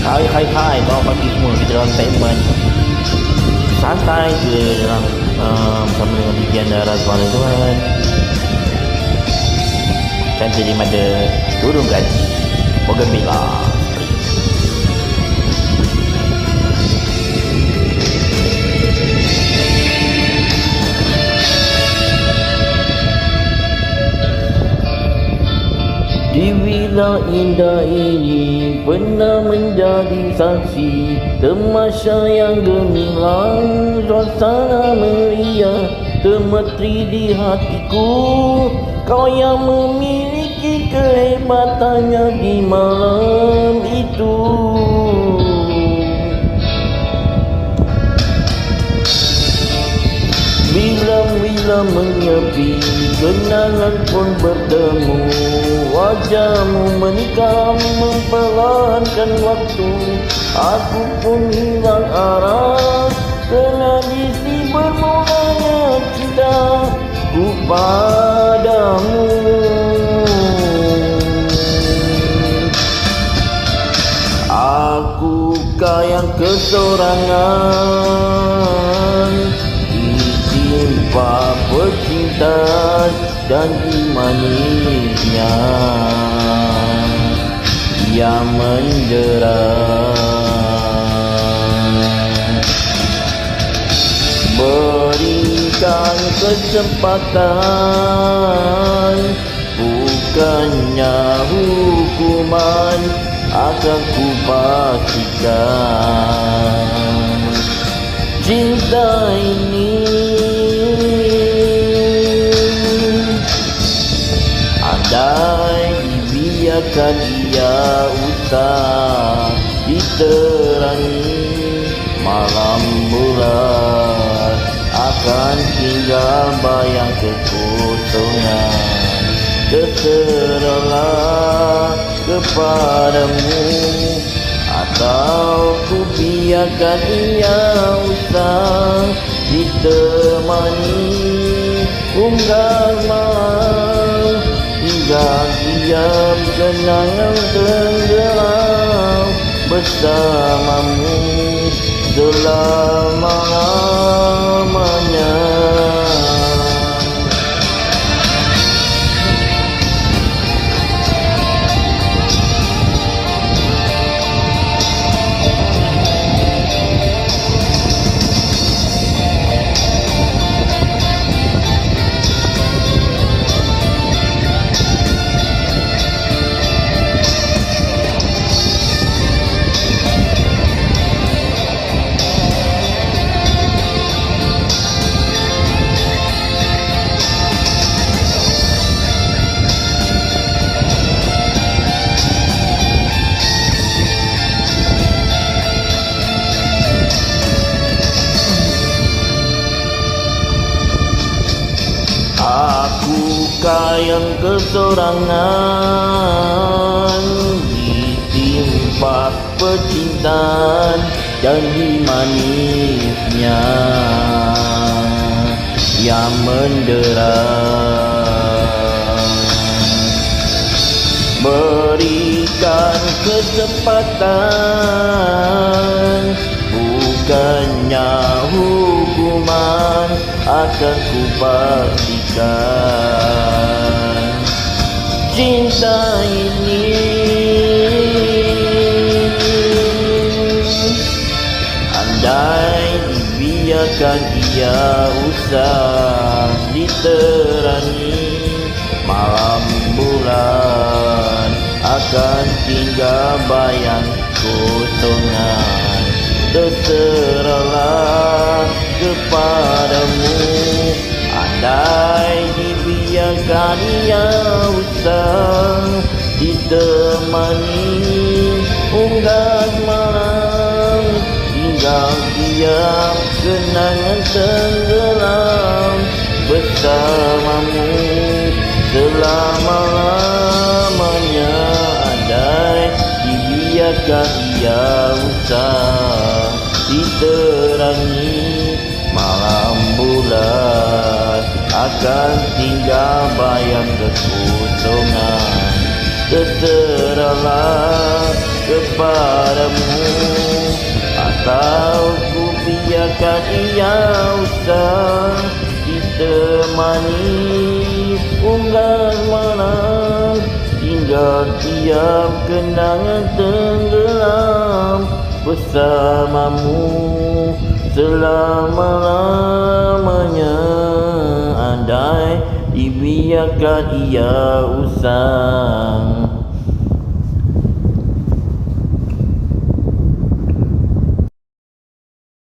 Hai, selamat pagi semua. Kita dalam segmen santai je dalam bersama dengan Didian dan Razwan tuan. Kan jadi mada turun gaji Bougainvillea. Di villa indah ini pernah menjadi saksi tamasya yang gemilang, suasana meriah termetri di hatiku. Kau yang memiliki kehebatannya di malam itu. Bila menyepi, kenangan pun bertemu. Wajahmu menikam memperlahankan waktu. Aku pun hilang arah kerana di sini bermulanya cintaku padamu. Akukah yang kesorangan ditimpa percintaan dan manisnya yang mendera. Berikan kesempatan, bukannya hukuman, akan ku pastikan cinta ini andai dibiarkan ia usah diterangi, malam bulan akan tinggal bayang kekosongan. Terserahlah kepadamu, atau ku biarkan ia usah ditemani unggas malam hingga diam kenangan tenggelam bersamamu selama-lamanya. Akukah yang kesorangan ditimpa percintaan janji manisnya yang mendera. Berikan kesempatan, bukannya hukuman, akan ku pastikan cinta ini andai dibiarkan ia usah diterangi, malam bulan akan tinggal bayang kosongan. Terserahlah kepadamu, andai dibiarkan ia usah ditemani unggas malam hingga diam kenangan tenggelam bersamamu selama-lamanya. Andai dibiarkan ia usah diterangi, malam bulan akan tinggal bayang kekosongan. Terserahlah kepadamu, atau ku biarkan ia usah ditemani unggas malam, hingga tiap kenangan tenggelam bersamamu selama-lamanya. Andai dibiarkan ia usang.